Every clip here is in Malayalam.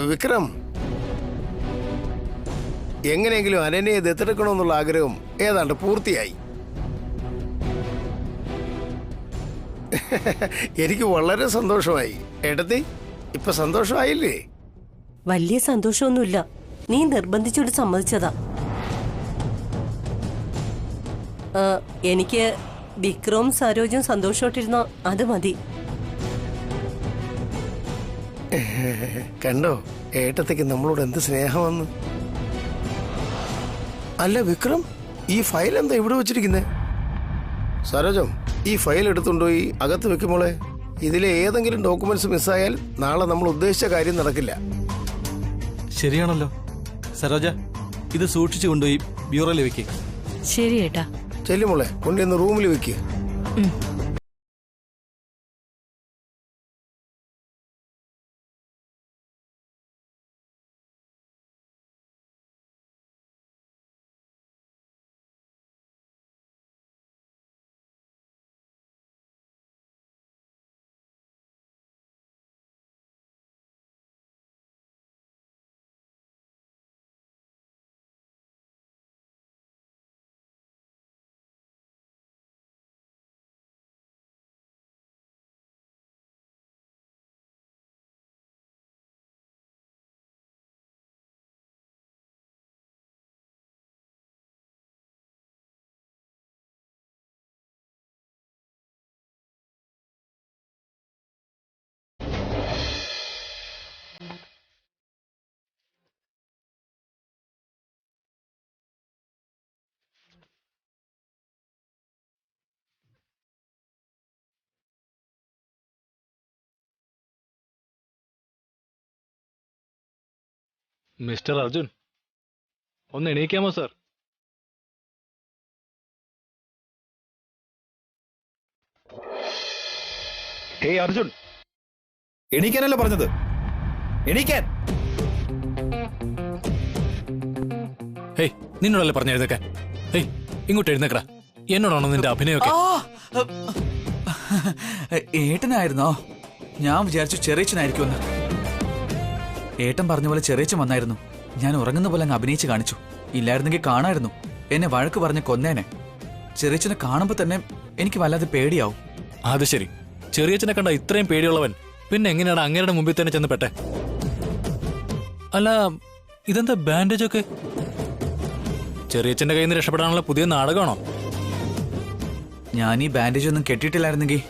വിക്രം, എങ്ങനെയെങ്കിലും അനന്യയെ ദത്തെടുക്കണമെന്നുള്ള ആഗ്രഹം ഏതാണ്ട് പൂർത്തിയായി. എനിക്ക് വളരെ സന്തോഷമായി. ഏട്ടത്തി, ഇപ്പൊ സന്തോഷമായില്ലേ? വലിയ സന്തോഷമൊന്നുമില്ല. നീ നിർബന്ധിച്ചോട് സമ്മതിച്ചതാ. എനിക്ക് വിക്രവും സരോജും സന്തോഷമായിട്ടിരുന്നോ അത് മതി. കണ്ടോ ഏട്ടത്തേക്ക് നമ്മളോട് എന്ത് സ്നേഹമെന്ന്. അല്ല വിക്രം, ഈ ഫയൽ എന്താ ഇവിടെ വെച്ചിരിക്കുന്നേ? സരോജം, ഈ ഫയൽ എടുത്തുകൊണ്ടുപോയി അകത്ത് വെക്കുമ്പോളെ ഇതിലെ ഏതെങ്കിലും ഡോക്യുമെന്റ്സ് മിസ്സായാൽ നാളെ നമ്മൾ ഉദ്ദേശിച്ച കാര്യം നടക്കില്ല. ശരിയാണല്ലോ സരോജ, ഇത് സൂക്ഷിച്ചു കൊണ്ടുപോയി ബ്യൂറോയിൽ വെക്ക്. ശരി ഏട്ടാ. ചെല്ലുമോളെ, കൊണ്ടുവന്ന് റൂമിൽ വെക്ക്. മിസ്റ്റർ അർജുൻ, ഒന്ന് എണീക്കാമോ സാർ? ഹേയ് അർജുൻ, എണീക്കാനല്ലേ പറഞ്ഞത്? എണീക്കാൻ. ഹേയ്, നിന്നോടല്ലേ പറഞ്ഞ എഴുന്നേക്കാൻ? ഹേയ്, ഇങ്ങോട്ട് എഴുന്നേക്കടാ. എന്നോടാണോ നിന്റെ അഭിനയൊക്കെ? ഏട്ടനായിരുന്നോ? ഞാൻ വിചാരിച്ചു ചെറിയച്ചനായിരിക്കുമെന്ന്. ഏട്ടൻ പറഞ്ഞ പോലെ ചെറിയച്ചൻ വന്നായിരുന്നു. ഞാൻ ഉറങ്ങുന്ന പോലെ അങ്ങ് അഭിനയിച്ച് കാണിച്ചു. ഇല്ലായിരുന്നെങ്കിൽ കാണായിരുന്നു. എന്നെ വഴക്ക് പറഞ്ഞ് കൊന്നേനെ. ചെറിയച്ചനെ കാണുമ്പോ തന്നെ എനിക്ക് വല്ലാതെ പേടിയാവും. അത് ശരി, ചെറിയച്ചനെ കണ്ട ഇത്രയും പേടിയുള്ളവൻ പിന്നെ എങ്ങനെയാണ് അങ്ങയുടെ മുമ്പിൽ തന്നെ ചെന്ന് പെട്ടെ? അല്ല, ഇതെന്താ ബാൻഡേജ് ഒക്കെ? ചെറിയച്ചന്റെ കയ്യിൽ നിന്ന് രക്ഷപ്പെടാനുള്ള പുതിയ നാടകമാണോ? ഞാൻ ഈ ബാൻഡേജ് ഒന്നും കെട്ടിയിട്ടില്ലായിരുന്നെങ്കിൽ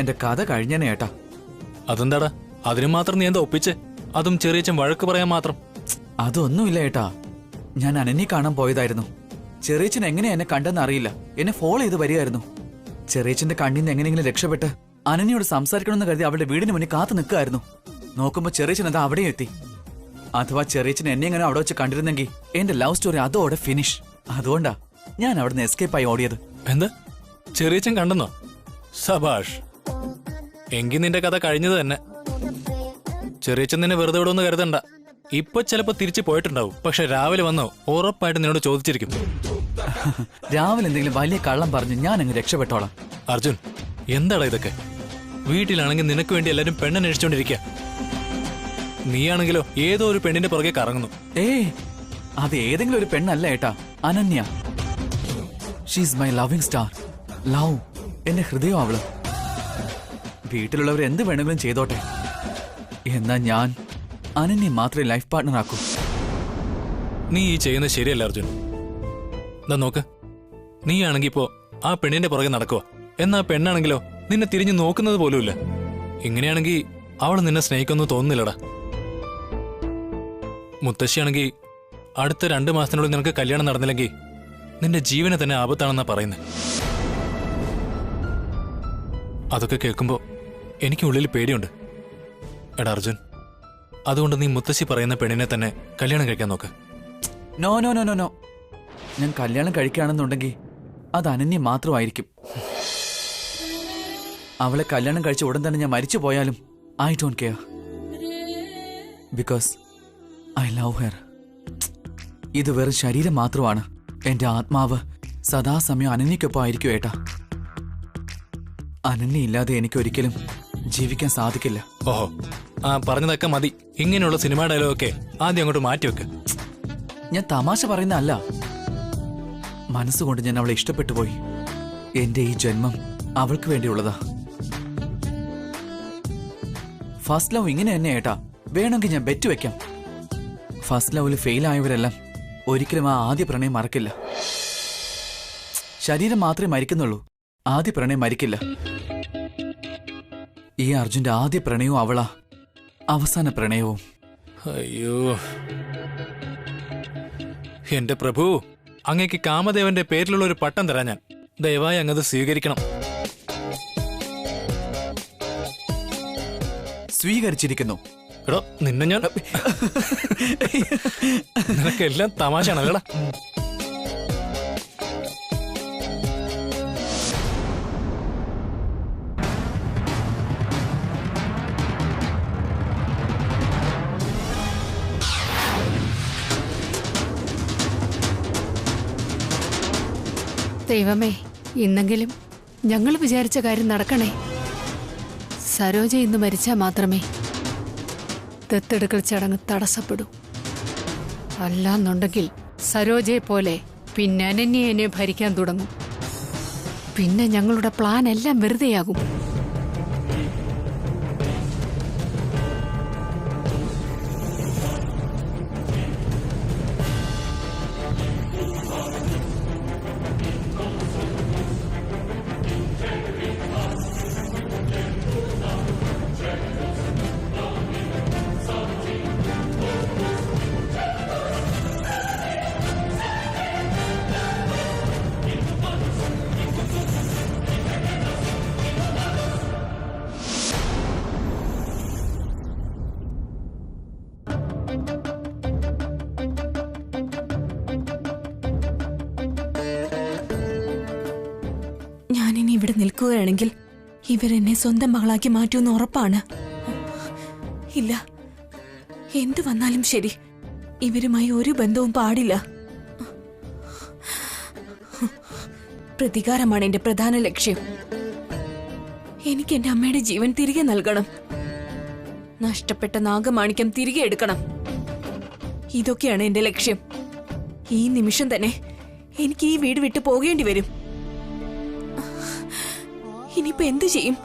എന്റെ കഥ കഴിഞ്ഞേനെ ഏട്ടാ. അതെന്താടാ, അതിന് മാത്രം നീ എന്താ ഒപ്പിച്ച്? അതും ചെറിയച്ചൻ വഴക്ക് പറയാൻ മാത്രം? അതൊന്നുമില്ല ഏട്ടാ, ഞാൻ അനന്യെ കാണാൻ പോയതായിരുന്നു. ചെറിയച്ചൻ എങ്ങനെയാ എന്നെ കണ്ടെന്ന് അറിയില്ല. എന്നെ ഫോളോ ചെയ്ത് വരികയായിരുന്നു. ചെറിയച്ചന്റെ കണ്ണിൽ നിന്ന് എങ്ങനെയെങ്കിലും രക്ഷപ്പെട്ട് അനന്യയോട് സംസാരിക്കണമെന്ന് കരുതി അവളുടെ വീടിന് മുന്നിൽ കാത്തു നിൽക്കുമായിരുന്നു. നോക്കുമ്പോ ചെറിയച്ചൻ അത് അവിടെയും എത്തി. അഥവാ ചെറിയച്ചൻ എന്നെ എങ്ങനെ അവിടെ വെച്ച് കണ്ടിരുന്നെങ്കിൽ എന്റെ ലവ് സ്റ്റോറി അതോടെ ഫിനിഷ്. അതുകൊണ്ടാ ഞാൻ അവിടുന്ന് എസ്കേപ്പ് ആയി ഓടിയത്. എന്താ, ചെറിയച്ചൻ കണ്ടെന്നോ? സബാഷ്, എങ്കിൽ നിന്റെ കഥ കഴിഞ്ഞത് തന്നെ. ചെറിയച്ചൻ നിന്നെ വെറുതെ വിടുമെന്ന് കരുതണ്ട. ഇപ്പൊ ചിലപ്പോ തിരിച്ചു പോയിട്ടുണ്ടാവും, പക്ഷെ രാവിലെ വന്നോ ഉറപ്പായിട്ട് നിന്നോട് ചോദിച്ചിരിക്കും. രാവിലെ എന്തെങ്കിലും വലിയ കള്ളം പറഞ്ഞ് ഞാൻ അങ്ങ് രക്ഷപ്പെട്ടോളാം. അർജുൻ, എന്താടാ ഇതൊക്കെ? വീട്ടിലാണെങ്കിൽ നിനക്ക് വേണ്ടി എല്ലാരും പെണ്ണന്വേഷിച്ചോണ്ടിരിക്കുക. നീയാണെങ്കിലോ ഏതോ ഒരു പെണ്ണിന്റെ പുറകെ കറങ്ങുന്നു. അത് ഏതെങ്കിലും ഒരു പെണ്ണല്ല ഏട്ടാ, Ananya. She's my loving star. Love, എന്റെ ഹൃദയം അവള്. വീട്ടിലുള്ളവർ എന്ത് വേണമെങ്കിലും ചെയ്തോട്ടെ, എന്നാ ഞാൻ അനന്യെ മാത്രമേ ലൈഫ് പാർട്ട്ണർ ആക്കൂ. നീ ഈ ചെയ്യുന്നത് ശരിയല്ല അർജുൻ. എന്താ നോക്ക്, നീയാണെങ്കി ഇപ്പോ ആ പെണ്ണിന്റെ പുറകെ നടക്കുക. എന്നാ പെണ്ണാണെങ്കിലോ നിന്നെ തിരിഞ്ഞു നോക്കുന്നത് പോലുമില്ല. ഇങ്ങനെയാണെങ്കിൽ അവൾ നിന്നെ സ്നേഹിക്കൊന്നും തോന്നുന്നില്ലടാ. മുത്തശ്ശിയാണെങ്കിൽ അടുത്ത 2 മാസത്തിനുള്ളിൽ നിനക്ക് കല്യാണം നടന്നില്ലെങ്കിൽ നിന്റെ ജീവനെ തന്നെ ആപത്താണെന്നാ പറയുന്നത്. അതൊക്കെ കേൾക്കുമ്പോ എനിക്ക് ഉള്ളിൽ പേടിയുണ്ട്. എടാ അർജുൻ, അതുകൊണ്ട് നീ മുത്തശ്ശി പറയുന്ന പെണ്ണിനെ തന്നെ കല്യാണം കഴിക്കാൻ നോക്ക്. No no no no no. ഞാൻ കല്യാണം കഴിക്കുകയാണെന്നുണ്ടെങ്കിൽ അത് അനന്യ മാത്രമായിരിക്കും. അവളെ കല്യാണം കഴിച്ച ഉടൻ തന്നെ ഞാൻ മരിച്ചു പോയാലും I don't care, because I love her. ഇത് വെറും ശരീരം മാത്രമാണ്. എന്റെ ആത്മാവ് സദാസമയം അനന്യക്കൊപ്പം ആയിരിക്കും ഏട്ടാ. അനന്യ ഇല്ലാതെ എനിക്കൊരിക്കലും ജീവിക്കാൻ സാധിക്കില്ല. ഓഹോ, ആ പറഞ്ഞതൊക്കെ മതി. ഇങ്ങനെയുള്ള സിനിമാ ഡയലോഗൊക്കെ ആദ്യം അങ്ങോട്ട് മാറ്റിവെക്ക്. ഞാൻ തമാശ പറയുന്നതല്ല. മനസ്സുകൊണ്ട് ഞാൻ അവളെ ഇഷ്ടപ്പെട്ടു പോയി. എന്റെ ഈ ജന്മം അവൾക്ക് വേണ്ടിയുള്ളതാ. ഫസ്റ്റ് ലവ് ഇങ്ങനെ തന്നെ ഏട്ടാ. വേണമെങ്കിൽ ഞാൻ ബെറ്റ് വെക്കാം. ഫസ്റ്റ് ലവില് ഫെയിൽ ആയവരെല്ലാം ഒരിക്കലും ആ ആദ്യ പ്രണയം മറക്കില്ല. ശരീരം മാത്രമേ മരിക്കുന്നുള്ളൂ, ആദ്യ പ്രണയം മരിക്കില്ല. ഈ അർജുന്റെ ആദ്യ പ്രണയവും അവളാ, അവസാന പ്രണയവും. അയ്യോ എന്റെ പ്രഭു, അങ്ങേക്ക് കാമദേവന്റെ പേരിലുള്ള ഒരു പട്ടം തരാൻ ഞാൻ. ദയവായി അങ്ങത് സ്വീകരിക്കണം. സ്വീകരിച്ചിരിക്കുന്നു. എടോ നിന്നെ ഞാൻ നിനക്കെല്ലാം തമാശയാണല്ലടാ. ദൈവമേ, ഇന്നെങ്കിലും ഞങ്ങൾ വിചാരിച്ച കാര്യം നടക്കണേ. സരോജ ഇന്ന് മരിച്ചാൽ മാത്രമേ ദത്തെടുക്കൽ ചടങ്ങ് തടസ്സപ്പെടൂ. അല്ലാന്നുണ്ടെങ്കിൽ സരോജയെ പോലെ പിന്നെ അനന്യ എന്നെ ഭരിക്കാൻ തുടങ്ങും. പിന്നെ ഞങ്ങളുടെ പ്ലാൻ എല്ലാം വെറുതെയാകും. ഞാനിനി ഇവിടെ നിൽക്കുകയാണെങ്കിൽ ഇവരെന്നെ സ്വന്തം മകളാക്കി മാറ്റുമെന്ന് ഉറപ്പാണ്. ഇല്ല, എന്തു വന്നാലും ശരി, ഇവരുമായി ഒരു ബന്ധവും പാടില്ല. പ്രതികാരമാണ് എന്റെ പ്രധാന ലക്ഷ്യം. എനിക്ക് എന്റെ അമ്മയുടെ ജീവൻ തിരികെ നൽകണം. നഷ്ടപ്പെട്ട നാഗമാണിക്യം തിരികെ എടുക്കണം. ഇതൊക്കെയാണ് എന്റെ ലക്ഷ്യം. ഈ നിമിഷം തന്നെ എനിക്ക് ഈ വീട് വിട്ടു പോകേണ്ടി വരും. ഇനിയിപ്പോ എന്തു ചെയ്യും?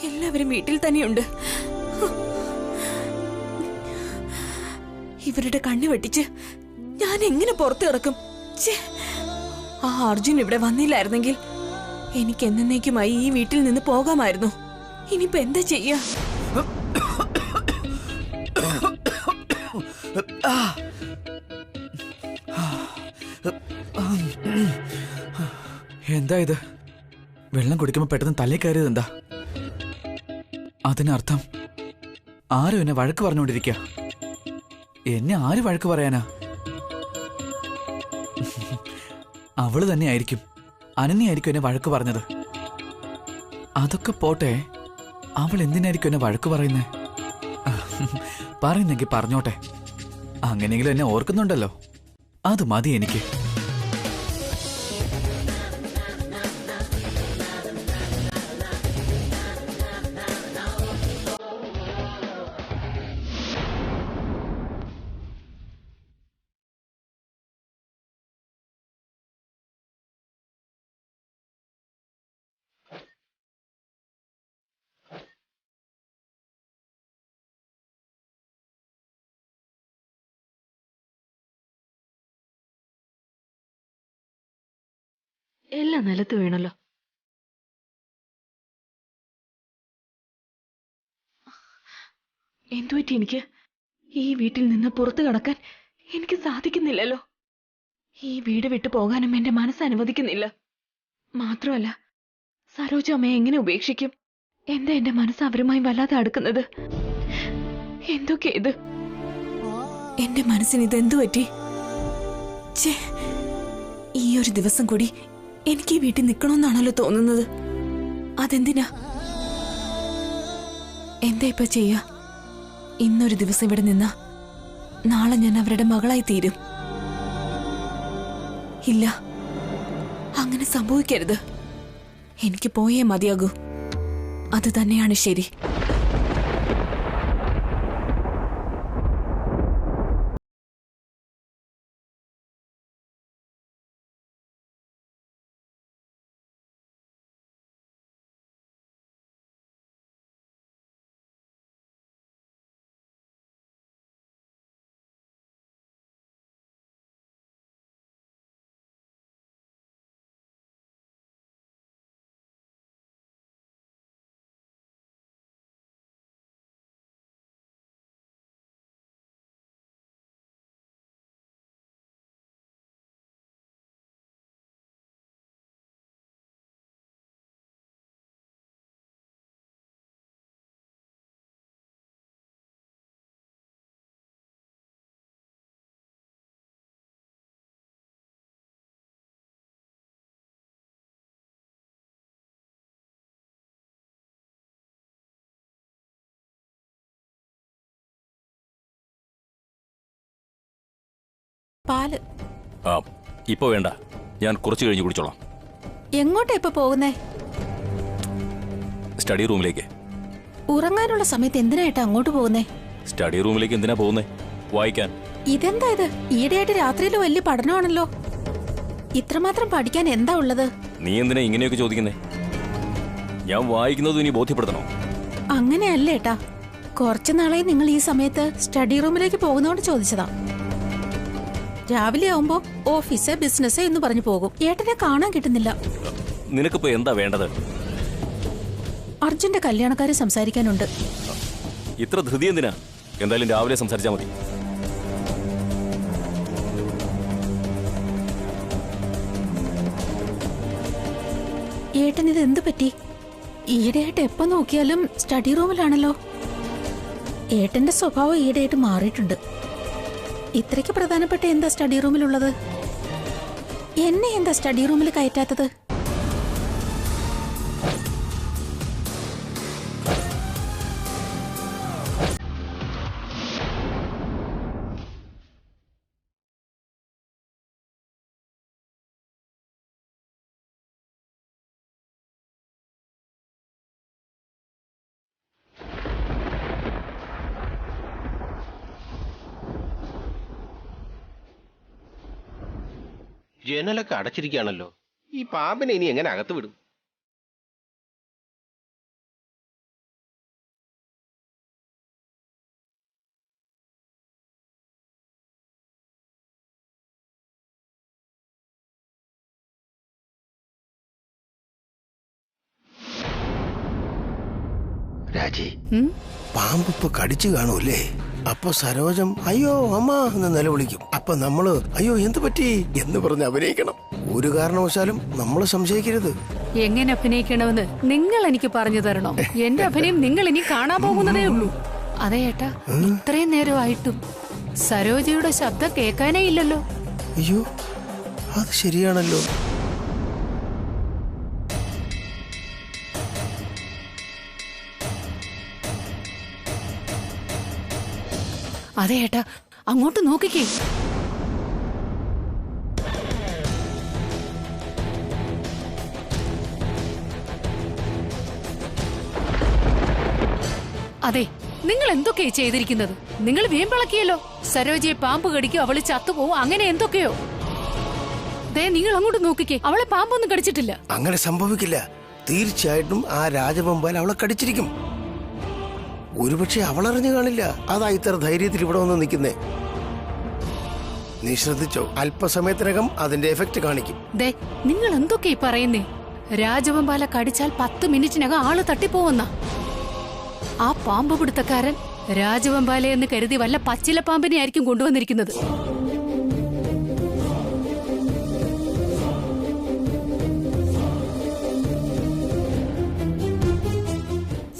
എല്ലാവരും വീട്ടിൽ തന്നെയുണ്ട്. ഇവരുടെ കണ്ണു വെട്ടിച്ച് ഞാൻ എങ്ങനെ പുറത്തു കിടക്കും? ആ അർജുൻ ഇവിടെ വന്നില്ലായിരുന്നെങ്കിൽ എനിക്ക് എന്നേക്കുമായി ഈ വീട്ടിൽ നിന്ന് പോകാമായിരുന്നു. ഇനിയിപ്പോ എന്താ ചെയ്യാ? എന്താ ഇത്? വെള്ളം കുടിക്കുമ്പോ പെട്ടെന്ന് തലേ കയറിയത് എന്താ? അതിനർത്ഥം ആരും എന്നെ വഴക്ക് പറഞ്ഞുകൊണ്ടിരിക്കുക. എന്നെ ആര് വഴക്ക് പറയാനാ? അവള് തന്നെ ആയിരിക്കും, അനന്യായിരിക്കും എന്നെ വഴക്ക് പറഞ്ഞത്. അതൊക്കെ പോട്ടെ, അവൾ എന്തിനായിരിക്കും എന്നെ വഴക്ക് പറയുന്നേ? പറയുന്നെങ്കിൽ പറഞ്ഞോട്ടെ. അങ്ങനെയെങ്കിലും എന്നെ ഓർക്കുന്നുണ്ടല്ലോ, അത് മതി എനിക്ക്. എല്ലാം നിലത്ത് വീണല്ലോ. എന്തുപറ്റി എനിക്ക്? ഈ വീട്ടിൽ നിന്ന് പുറത്തു കടക്കാൻ എനിക്ക് സാധിക്കുന്നില്ലല്ലോ. ഈ വീട് വിട്ടു പോകാനും എന്റെ മനസ്സ് അനുവദിക്കുന്നില്ല. മാത്രമല്ല, സരോജ അമ്മയെ എങ്ങനെ ഉപേക്ഷിക്കും? എന്താ എന്റെ മനസ്സ് അവരുമായി വല്ലാതെ അടുക്കുന്നത്? എന്തൊക്കെ ഇത്? എന്റെ മനസ്സിന് ഇതെന്തു പറ്റി? ഈ ഒരു ദിവസം കൂടി എനിക്ക് ഈ വീട്ടിൽ നിൽക്കണമെന്നാണല്ലോ തോന്നുന്നത്. അതെന്തിനാ? എന്താ ഇപ്പൊ ചെയ്യാ? ഇന്നൊരു ദിവസം ഇവിടെ നിന്നാ നാളെ ഞാൻ അവരുടെ മകളായി തീരും. ഇല്ല, അങ്ങനെ സംഭവിക്കരുത്. എനിക്ക് പോയേ മതിയാകൂ. അത് തന്നെയാണ് ശരി. പാല്. ആ ഇപ്പൊ വേണ്ട, ഞാൻ കുറച്ച് കഴിഞ്ഞ് കുടിച്ചോളാം. എങ്ങോട്ടാ ഇപ്പൊ പോകുന്നേ? സ്റ്റഡി റൂമിലേക്ക്. ഉറങ്ങാനുള്ള സമയത്ത് എന്തിനായിട്ടാ അങ്ങോട്ട് പോകുന്നേ? സ്റ്റഡി റൂമിലേക്ക് എന്തിനാ പോകുന്നേ? വായിക്കാൻ. ഇതെന്താ ഇത്? ഈയിടെയായിട്ട് രാത്രിയിൽ വലിയ പഠനമാണല്ലോ. ഇത്രമാത്രം പഠിക്കാൻ എന്താ ഉള്ളത്? നീ എന്തിനാ ഇങ്ങനെയൊക്കെ ചോദിക്കുന്നേ? ഞാൻ വായിക്കുന്നത് ഇനി ബോധ്യപ്പെടുത്തണോ? അങ്ങനെയല്ല ഏട്ടാ, കുറച്ചു നാളായി നിങ്ങൾ ഈ സമയത്ത് സ്റ്റഡി റൂമിലേക്ക് പോകുന്നോണ്ട് ചോദിച്ചതാ. രാവിലെ ആവുമ്പോ ഓഫീസ് ബിസിനസ് എന്ന് പറഞ്ഞു പോകും. ഏട്ടനെ കാണാൻ കിട്ടുന്നില്ല. നിനക്കിപ്പോ എന്താ വേണ്ടത്? അർജുന്റെ കല്യാണക്കാരെ സംസാരിക്കാനുണ്ട്. ഇത്ര ധൃതി എന്തിനാ? എന്തായാലും രാവിലെ സംസാരിച്ചാ മതി. ഏട്ടൻ ഇത് എന്ത് പറ്റി? ഈയിടെയായിട്ട് എപ്പോ നോക്കിയാലും സ്റ്റഡി റൂമിലാണല്ലോ. ഏട്ടന്റെ സ്വഭാവം ഈയിടെയായിട്ട് മാറിയിട്ടുണ്ട്. ഇത്രയ്ക്ക് പ്രധാനപ്പെട്ട എന്താ സ്റ്റഡി റൂമിലുള്ളത്? എന്നെ എന്താ സ്റ്റഡി റൂമിൽ കയറ്റാത്തത്? ജനലൊക്കെ അടച്ചിരിക്കുകയാണല്ലോ. ഈ പാമ്പിനെ ഇനി എങ്ങനെ അകത്ത് വിടും? രാജി, പാമ്പ് ഇപ്പൊ കടിച്ചു കാണൂല്ലേ? അപ്പൊ സരോജം അയ്യോ അമ്മ എന്ന് നിലവിളിക്കും. അപ്പൊ നമ്മള് അയ്യോ എന്ത് പറ്റി എന്ന് പറഞ്ഞ് അഭിനയിക്കണം. ഒരു കാരണവശാലും നമ്മൾ സംശയിക്കരുത്. എങ്ങനെ അഭിനയിക്കണമെന്ന് നിങ്ങൾ എനിക്ക് പറഞ്ഞു തരണോ? എന്റെ അഭിനയം നിങ്ങൾ ഇനി കാണാൻ പോകുന്നതേ ഉള്ളൂ. അതെ ഏട്ടാ, ഇത്രയും നേരമായിട്ടും സരോജയുടെ ശബ്ദം കേൾക്കാനേ ഇല്ലല്ലോ. അയ്യോ അത് ശരിയാണല്ലോ. അതെ ഏട്ടാ, അങ്ങോട്ട് നോക്കിക്കേ. അതെ, നിങ്ങൾ എന്തൊക്കെയാ ചെയ്തിരിക്കുന്നത്? നിങ്ങൾ വീമ്പിളക്കിയല്ലോ. സരോജയെ പാമ്പ് കടിക്കും, അവള് ചത്തുപോവും, അങ്ങനെ എന്തൊക്കെയോ. ദേ നിങ്ങൾ അങ്ങോട്ട് നോക്കിക്കേ, അവളെ പാമ്പൊന്നും കടിച്ചിട്ടില്ല. അങ്ങനെ സംഭവിക്കില്ല. തീർച്ചയായിട്ടും ആ രാജവമ്പാൽ അവളെ കടിച്ചിരിക്കും. ഒരുപക്ഷെ അവളറിഞ്ഞു കാണില്ല. അതാ ഇത്ര ധൈര്യത്തിൽ ഇവിടെ വന്ന് നിൽക്കുന്നേ. നീ ശ്രദ്ധിച്ചോ, അല്പസമയത്തിനകം അതിന്റെ എഫക്ട് കാണിക്കും. ദേ നിങ്ങൾ എന്തൊക്കെയാ പറയുന്നേ? രാജവമ്പാല കടിച്ചാൽ 10 മിനിറ്റിനകം ആള് തട്ടിപ്പോവുന്ന ആ പാമ്പ് പിടുത്തക്കാരൻ രാജവമ്പാല എന്ന് കരുതി വല്ല പച്ചില പാമ്പിനെ ആയിരിക്കും കൊണ്ടുവന്നിരിക്കുന്നത്.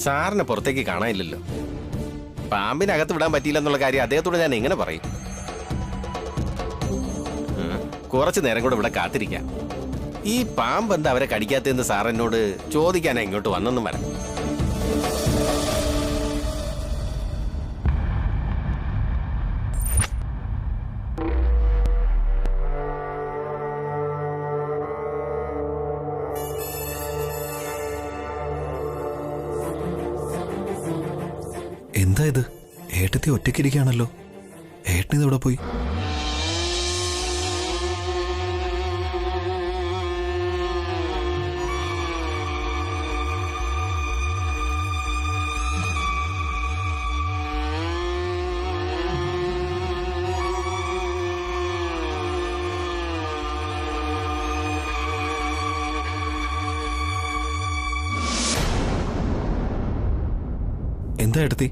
സാറിനെ പുറത്തേക്ക് കാണാനില്ലല്ലോ. പാമ്പിനകത്ത് വിടാൻ പറ്റിയില്ല എന്നുള്ള കാര്യം അദ്ദേഹത്തോട് ഞാൻ എങ്ങനെ പറയും? കുറച്ചു നേരം കൂടെ ഇവിടെ കാത്തിരിക്കാം. ഈ പാമ്പ് എന്താ അവരെ കടിക്കാത്തതെന്ന് സാർ എന്നോട് ചോദിക്കാനാ ഇങ്ങോട്ട് വന്നെന്നും വരാം. എന്താ ഇത്? ഏട്ടത്തി ഒറ്റയ്ക്കിരിക്കുകയാണല്ലോ. ഏട്ടനിത് എവിടെ പോയി? എന്താ ഏട്ടത്തി,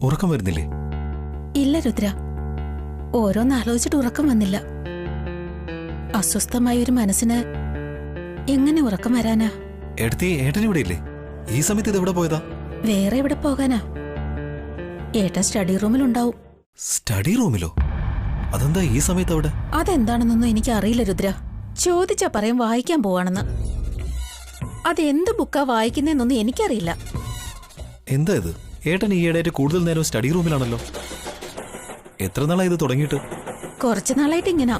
ഉറക്കം വരുന്നില്ലേ? ഇല്ല രുദ്ര, ഓരോന്നാലോചിച്ചിട്ട് ഉറക്കം വന്നില്ല. അസ്വസ്ഥമായ ഒരു മനസ്സിന് എങ്ങനെ ഉറക്കം വരാനാ? ഏട്ടത്തി, ഏട്ടൻ ഇവിടെ ഇല്ലേ? ഈ സമയത്ത് ഇത് എവിടെ പോയതാ? വേറെ എവിടെ പോകാനാ? ഏട്ടൻ സ്റ്റഡി റൂമിലുണ്ടാവും. സ്റ്റഡി റൂമിലോ? അതെന്താ ഈ സമയത്ത് അവിടെ? അതെന്താണെന്നൊന്നും എനിക്ക് അറിയില്ല രുദ്ര. ചോദിച്ചാ പറയും വായിക്കാൻ പോവാണെന്ന്. അതെന്ത് ബുക്കാ വായിക്കുന്നതെന്നൊന്നും എനിക്കറിയില്ല. എന്താ ഇത്? ഏട്ടൻ ഈയിടെയായിട്ട് കൂടുതൽ നേരം സ്റ്റഡി റൂമിലാണല്ലോ. എത്ര നാളായി ഇത് തുടങ്ങിയിട്ട്? കുറച്ചു നാളായിട്ട് ഇങ്ങനെ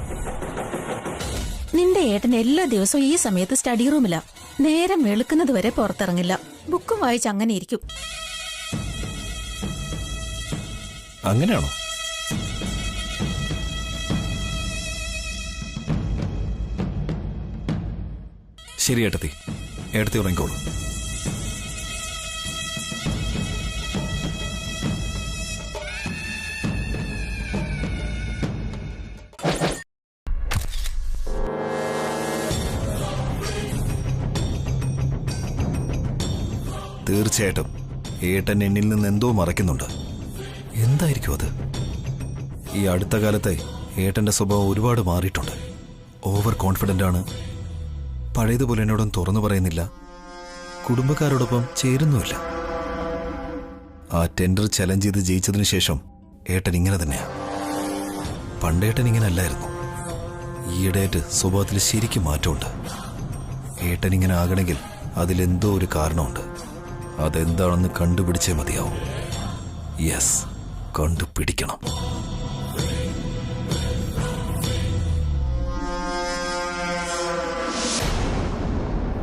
നിന്റെ ഏട്ടൻ എല്ലാ ദിവസവും ഈ സമയത്ത് സ്റ്റഡി റൂമിലാ. നേരം വെളുക്കുന്നത് വരെ പുറത്തിറങ്ങില്ല. ബുക്കും വായിച്ച് അങ്ങനെ ഇരിക്കും. അങ്ങനെയാണോ? ശരി ഏട്ടത്തി, ഏട്ടത്തി ഉറങ്ങിക്കോളൂ. തീർച്ചയായിട്ടും ഏട്ടൻ എന്നിൽ നിന്ന് എന്തോ മറയ്ക്കുന്നുണ്ട്. എന്തായിരിക്കും അത്? ഈ അടുത്ത കാലത്തെ ഏട്ടന്റെ സ്വഭാവം ഒരുപാട് മാറിയിട്ടുണ്ട്. ഓവർ കോൺഫിഡന്റ് ആണ്. പഴയതുപോലെ എന്നോടൊന്നും തുറന്നു പറയുന്നില്ല. കുടുംബക്കാരോടൊപ്പം ചേരുന്നുമില്ല. ആ ടെൻഡർ ചലഞ്ച് ചെയ്ത് ജയിച്ചതിന് ശേഷം ഏട്ടൻ ഇങ്ങനെ തന്നെയാ. പണ്ടേട്ടൻ ഇങ്ങനെ അല്ലായിരുന്നു. ഈയിടെയായിട്ട് സ്വഭാവത്തിൽ ശരിക്കും മാറ്റമുണ്ട്. ഏട്ടൻ ഇങ്ങനെ ആകണമെങ്കിൽ അതിലെന്തോ ഒരു കാരണമുണ്ട്. അതെന്താണെന്ന് കണ്ടുപിടിച്ചേ മതിയാവും. യെസ്, കണ്ടുപിടിക്കണം.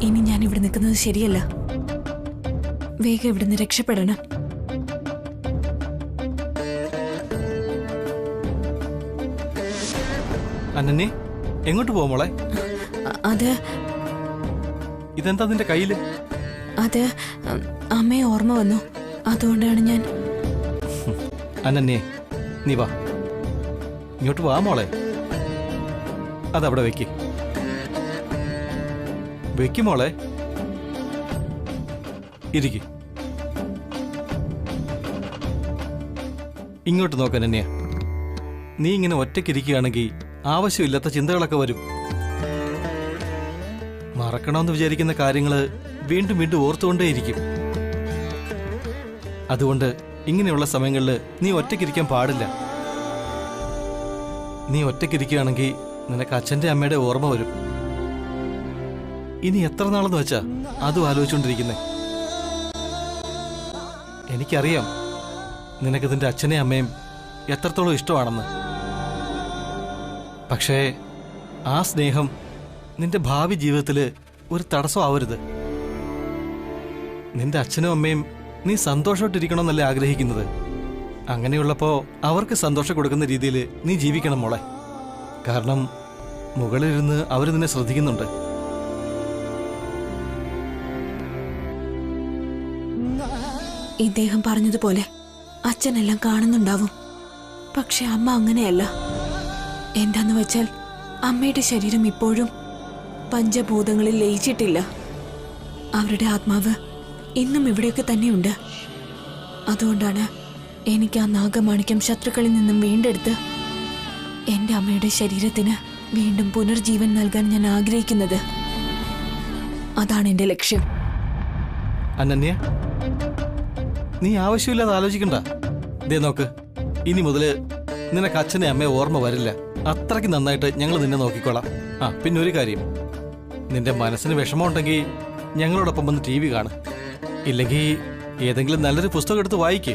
ഇനി ഞാൻ ഇവിടെ നിൽക്കുന്നത് ശരിയല്ല. വേഗം ഇവിടുന്ന് രക്ഷപ്പെടണം. അനന്യ, എങ്ങോട്ട് പോവാ മോളെ? അത് ഇതെന്താ നിന്റെ കയ്യില്? അത് അമ്മയെ ഓർമ്മ വന്നു, അതുകൊണ്ടാണ് ഞാൻ. അനന്യേ, നീ വാ, ഇങ്ങോട്ട് വാ മോളെ. അതവിടെ വെക്ക് മോളെ. ഇരിക്ക്. ഇങ്ങോട്ട് നോക്ക അനന്യ. നീ ഇങ്ങനെ ഒറ്റയ്ക്കിരിക്കുകയാണെങ്കിൽ ആവശ്യമില്ലാത്ത ചിന്തകളൊക്കെ വരും. മറക്കണമെന്ന് വിചാരിക്കുന്ന കാര്യങ്ങള് വീണ്ടും വീണ്ടും ഓർത്തുകൊണ്ടേയിരിക്കും. അതുകൊണ്ട് ഇങ്ങനെയുള്ള സമയങ്ങളിൽ നീ ഒറ്റയ്ക്കിരിക്കാൻ പാടില്ല. നീ ഒറ്റയ്ക്കിരിക്കുകയാണെങ്കിൽ നിനക്ക് അച്ഛൻ്റെ അമ്മയുടെ ഓർമ്മ വരും. ഇനി എത്ര നാളെന്ന് വെച്ചാ അതും ആലോചിച്ചുകൊണ്ടിരിക്കുന്നേ. എനിക്കറിയാം നിനക്ക് നിന്റെ അച്ഛനെയും അമ്മയും എത്രത്തോളം ഇഷ്ടമാണെന്ന്. പക്ഷേ ആ സ്നേഹം നിന്റെ ഭാവി ജീവിതത്തിൽ ഒരു തടസ്സമാവരുത്. നിന്റെ അച്ഛനും അമ്മയും നീ സന്തോഷമായിട്ടിരിക്കണമെന്നല്ലേ ആഗ്രഹിക്കുന്നത്. അങ്ങനെയുള്ളപ്പോൾ അവർക്ക് സന്തോഷം കൊടുക്കുന്ന രീതിയിൽ നീ ജീവിക്കണം മോളെ. കാരണം മുകളിലിരുന്ന് അവർ നിന്നെ ശ്രദ്ധിക്കുന്നുണ്ട്. ഇദ്ദേഹം പറഞ്ഞതുപോലെ അച്ഛനെല്ലാം കാണുന്നുണ്ടാവും. പക്ഷെ അമ്മ അങ്ങനെയല്ല. എന്താന്ന് വെച്ചാൽ അമ്മയുടെ ശരീരം ഇപ്പോഴും പഞ്ചഭൂതങ്ങളിൽ ലയിച്ചിട്ടില്ല. അവരുടെ ആത്മാവ് ഇന്നും ഇവിടെയൊക്കെ തന്നെയുണ്ട്. അതുകൊണ്ടാണ് എനിക്ക് ആ നാഗമാണിക്യം ശത്രുക്കളിൽ നിന്നും വീണ്ടെടുത്ത് എന്റെ അമ്മയുടെ ശരീരത്തിന് വീണ്ടും പുനർജീവൻ നൽകാൻ ഞാൻ ആഗ്രഹിക്കുന്നത്. അതാണ് എന്റെ ലക്ഷ്യം. അനന്യ, നീ ആവശ്യമില്ലാതെ ആലോചിക്കണ്ട. ദേ നോക്ക്, ഇനി മുതല് നിനക്ക് അച്ഛനെ അമ്മയെ ഓർമ്മ വരില്ല. അത്രയ്ക്ക് നന്നായിട്ട് ഞങ്ങൾ നിന്നെ നോക്കിക്കോളാം. പിന്നെ ഒരു കാര്യം, നിന്റെ മനസ്സിന് വിഷമമുണ്ടെങ്കിൽ ഞങ്ങളോടൊപ്പം വന്ന് TV കാണും. ഇല്ലെങ്കിൽ ഏതെങ്കിലും നല്ലൊരു പുസ്തകം എടുത്ത് വായിക്കേ.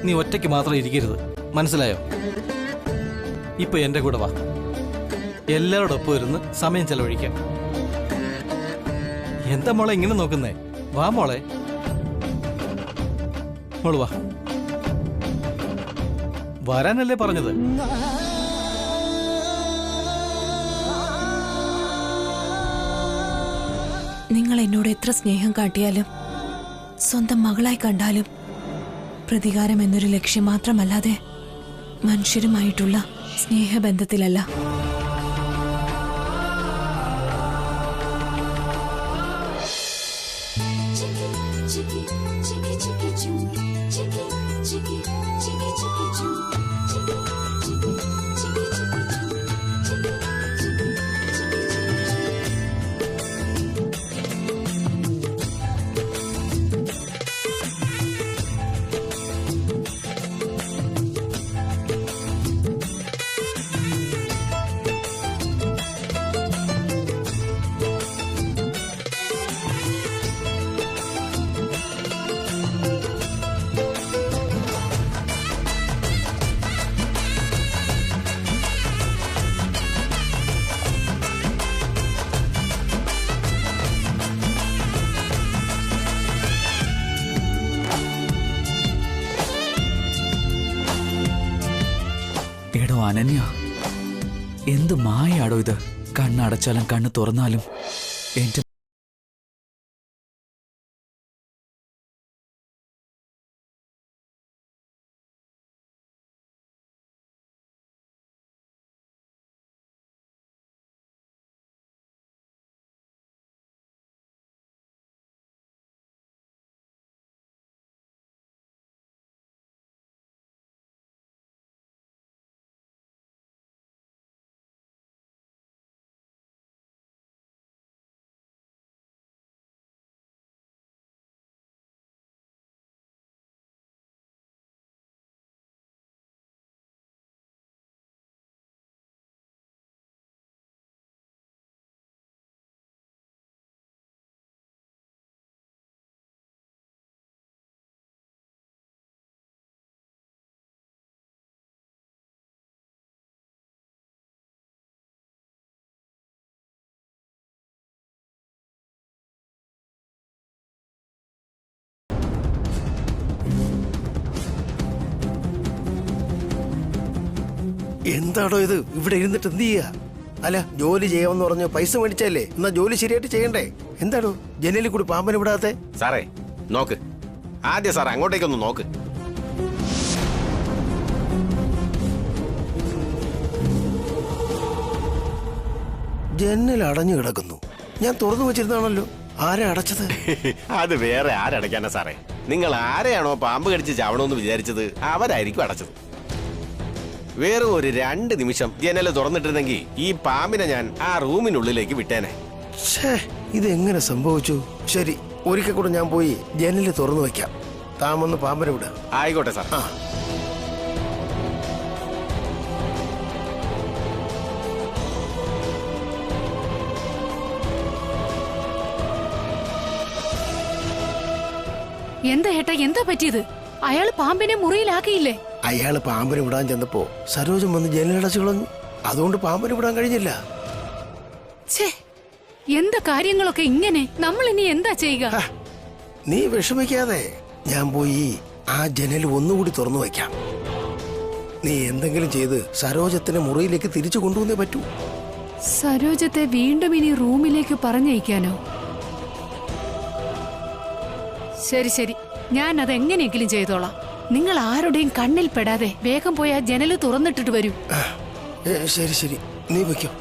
നീ ഒറ്റയ്ക്ക് മാത്രം ഇരിക്കരുത്, മനസ്സിലായോ? ഇപ്പൊ എന്റെ കൂടെ വാ, എല്ലാവരോടൊപ്പം ഇരുന്ന് സമയം ചെലവഴിക്കാം. എന്താ മോളെ ഇങ്ങനെ നോക്കുന്നേ? വാ മോളെ, മോള് വാ. വരാനല്ലേ പറഞ്ഞത്? നിങ്ങൾ എന്നോട് എത്ര സ്നേഹം കാട്ടിയാലും സ്വന്തം മകളായി കണ്ടാലും പ്രതികാരം എന്നൊരു ലക്ഷ്യം മാത്രമല്ലാതെ മനുഷ്യരുമായിട്ടുള്ള സ്നേഹബന്ധത്തിലല്ല. അനന്യ, എന്ത് മായാടോ ഇത്. കണ്ണടച്ചാലും കണ്ണ് തുറന്നാലും എന്റെ എന്താടോ ഇത്? ഇവിടെ ഇരുന്നിട്ട് എന്ത് ചെയ്യാ? അല്ല, ജോലി ചെയ്യാമെന്ന് പറഞ്ഞ് പൈസ മേടിച്ചല്ലേ, എന്നാ ജോലി ശരിയായിട്ട് ചെയ്യണ്ടേ? എന്താടോ ജനലിൽ കൂടി പാമ്പനെ വിടാത്തെ? സാറേ നോക്ക്, ആദ്യം സാർ അങ്ങോട്ടേക്കൊന്ന് നോക്ക്. ജനൽ അടഞ്ഞു കിടക്കുന്നു. ഞാൻ തുറന്നു വെച്ചിരുന്നാണല്ലോ. ആരാ അടച്ചത്? അത് വേറെ ആരടയ്ക്കാനാ സാറേ? നിങ്ങൾ ആരെയാണോ പാമ്പ് കടിച്ച് ചാവണമെന്ന് വിചാരിച്ചത് അവരായിരിക്കും അടച്ചത്. വേറെ ഒരു 2 നിമിഷം ജനല് തുറന്നിട്ടിരുന്നെങ്കിൽ ഈ പാമ്പിനെ ഞാൻ ആ റൂമിനുള്ളിലേക്ക് വിട്ടേനെ. ഇതെങ്ങനെ സംഭവിച്ചു? ശരി, ഒരിക്കൽ കൂടെ ഞാൻ പോയി ജനല് തുറന്നു വെക്കാം. താമൊന്ന് പാമ്പനെ വിട. ആയിക്കോട്ടെ സാർ. എന്താ ഏട്ടാ, എന്താ പറ്റിയത്? അയാള് പാമ്പിനെ മുറിയിലാക്കിയില്ലേ? അയാള് പാമ്പിനെ വിടാൻ ചെന്നപ്പോ സരോജം വന്ന് ജനലടച്ചു കളഞ്ഞു. അതുകൊണ്ട് പാമ്പിനെ വിടാൻ കഴിഞ്ഞില്ല. എന്താ കാര്യങ്ങളൊക്കെ ഇങ്ങനെ? നമ്മൾ ഇനി എന്താ ചെയ്യുക? നീ വിഷമിക്കാതെ, ഞാൻ പോയി ആ ജനൽ ഒന്നുകൂടി തുറന്നു വയ്ക്കാം. നീ എന്തെങ്കിലും ചെയ്ത് സരോജത്തിന്റെ മുറിയിലേക്ക് തിരിച്ചു കൊണ്ടുവന്നേ പറ്റൂ. സരോജത്തെ വീണ്ടും ഇനി റൂമിലേക്ക് പറഞ്ഞയക്കാനോ? ശരി ശരി, ഞാൻ അതെങ്ങനെയെങ്കിലും ചെയ്തോളാം. നിങ്ങൾ ആരുടെയും കണ്ണിൽ പെടാതെ വേഗം പോയി ആ ജനല് തുറന്നിട്ടിട്ട് വരൂ. ശരി ശരി, നീ വയ്ക്കോ.